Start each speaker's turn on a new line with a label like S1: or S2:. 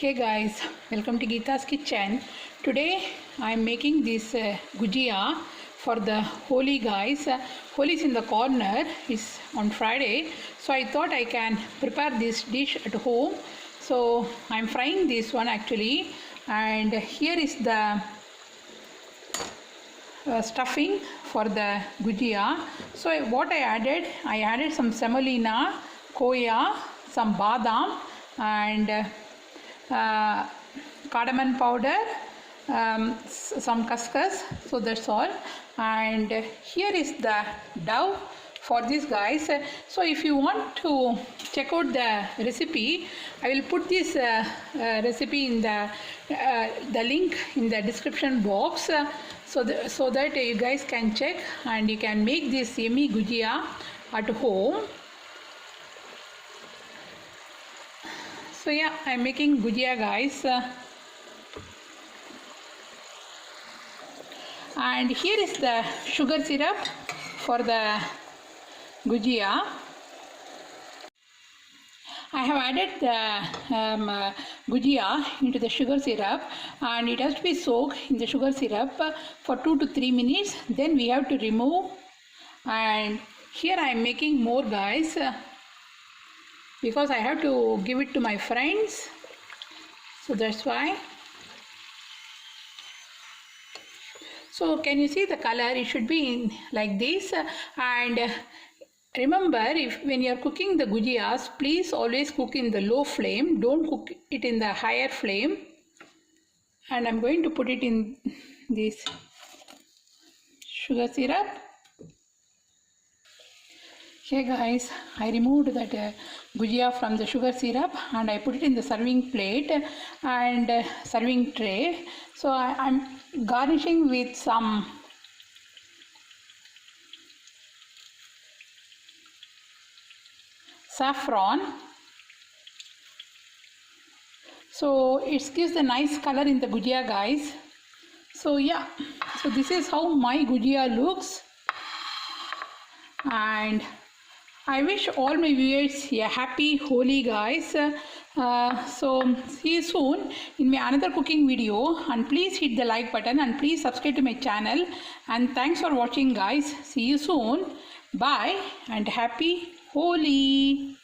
S1: Hey guys, welcome to Geeta's Kitchen. Today I am making this Gujiya for the Holi guys. Holi is in the corner, is on Friday, so I thought I can prepare this dish at home. So I am frying this one actually, and here is the stuffing for the Gujiya. So what I added some semolina, koya, some badam, and cardamom powder, some kaskas, so that's all. And here is the dough for this guys. So if you want to check out the recipe, I will put this recipe in the link in the description box, so that you guys can check and you can make this yummy Gujiya at home. So yeah, I'm making Gujiya guys, and here is the sugar syrup for the Gujiya. I have added the Gujiya into the sugar syrup, and it has to be soaked in the sugar syrup for 2 to 3 minutes. Then we have to remove, and here I am making more guys, because I have to give it to my friends, so that's why. So can you see the color? It should be like this. And remember, when you are cooking the Gujiyas, please always cook in the low flame, don't cook it in the higher flame. And I'm going to put it in this sugar syrup. Hey guys, I removed that Gujiya from the sugar syrup and I put it in the serving plate and serving tray. So I'm garnishing with some saffron. So it gives the nice color in the Gujiya guys. So yeah, so this is how my Gujiya looks, and I wish all my viewers a happy Holi guys. So see you soon in my another cooking video, and please hit the like button and please subscribe to my channel, and thanks for watching guys. See you soon. Bye and happy Holi.